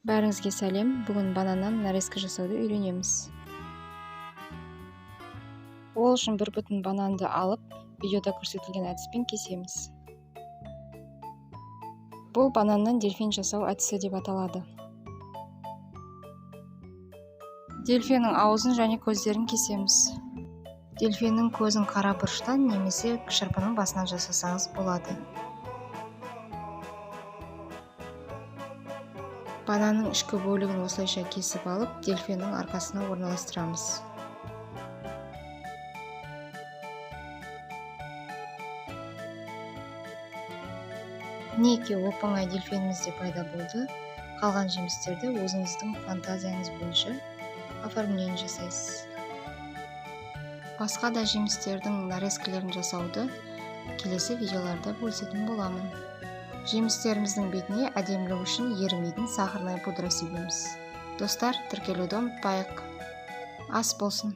Бәріңізге сәлем. Бүгін бананнан нарезка жасауды үйренеміз. Ол үшін бір бүтін бананды алып, видеода көрсетілген әдіспен кесеміз. Бұл бананнан дельфин жасау әдісі деп аталады. Дельфиннің аузын және көздерін кесеміз. Дельфиннің көзін қара бұрыштан немесе шырпының басынан жасасаңыз болады. Бананның ішкі бөлігін осылайша кесіп алып, дельфиннің арқасына орналастырамыз. Мінекей оп-оңай дельфиніміз де пайда болды. Қалған жемістерді өзіңіздің фантазияңыз бойынша оформление жасайсыз. Басқа да жемістердің нарезкілерін жасауды келесі видеоларда бөлісетін боламын. Жемістеріміздің бетіне әдемілік үшін ерімейтін сахарный пудра себеміз. Достар, тіркелуді ұмытпайық. Ас болсын!